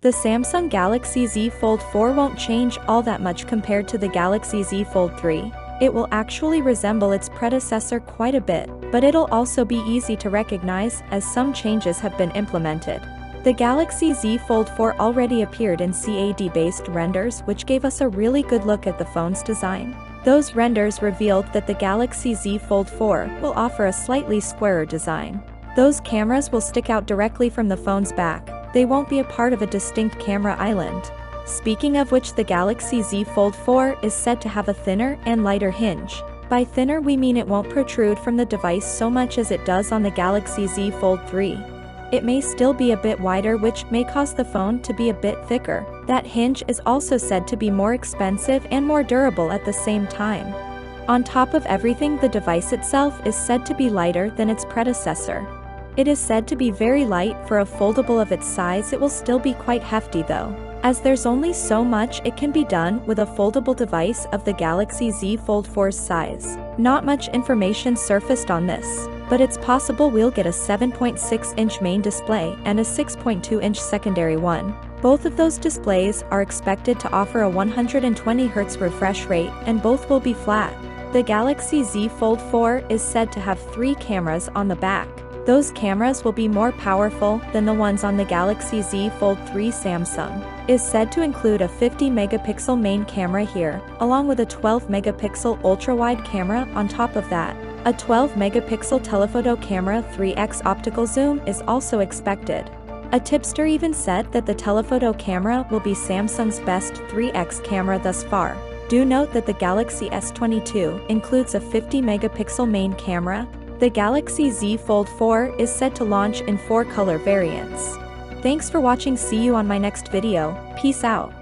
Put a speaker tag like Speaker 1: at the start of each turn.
Speaker 1: The Samsung Galaxy Z Fold 4 won't change all that much compared to the Galaxy Z Fold 3. It will actually resemble its predecessor quite a bit, but it'll also be easy to recognize as some changes have been implemented. The Galaxy Z Fold 4 already appeared in CAD-based renders, which gave us a really good look at the phone's design. Those renders revealed that the Galaxy Z Fold 4 will offer a slightly squarer design. Those cameras will stick out directly from the phone's back. They won't be a part of a distinct camera island. Speaking of which, the Galaxy Z Fold 4 is said to have a thinner and lighter hinge. By thinner we mean it won't protrude from the device so much as it does on the Galaxy Z Fold 3. It may still be a bit wider, which may cause the phone to be a bit thicker. That hinge is also said to be more expensive and more durable at the same time. On top of everything, the device itself is said to be lighter than its predecessor. It is said to be very light for a foldable of its size. It will still be quite hefty though, as there's only so much it can be done with a foldable device of the Galaxy Z Fold 4's size. Not much information surfaced on this, but it's possible we'll get a 7.6-inch main display and a 6.2-inch secondary one. Both of those displays are expected to offer a 120Hz refresh rate, and both will be flat. The Galaxy Z Fold 4 is said to have 3 cameras on the back. Those cameras will be more powerful than the ones on the Galaxy Z Fold 3. Samsung is said to include a 50-megapixel main camera here, along with a 12-megapixel ultra-wide camera on top of that. A 12-megapixel telephoto camera 3x optical zoom is also expected. A tipster even said that the telephoto camera will be Samsung's best 3x camera thus far. Do note that the Galaxy S22 includes a 50-megapixel main camera. The Galaxy Z Fold 4 is said to launch in 4 color variants. Thanks for watching. See you on my next video. Peace out.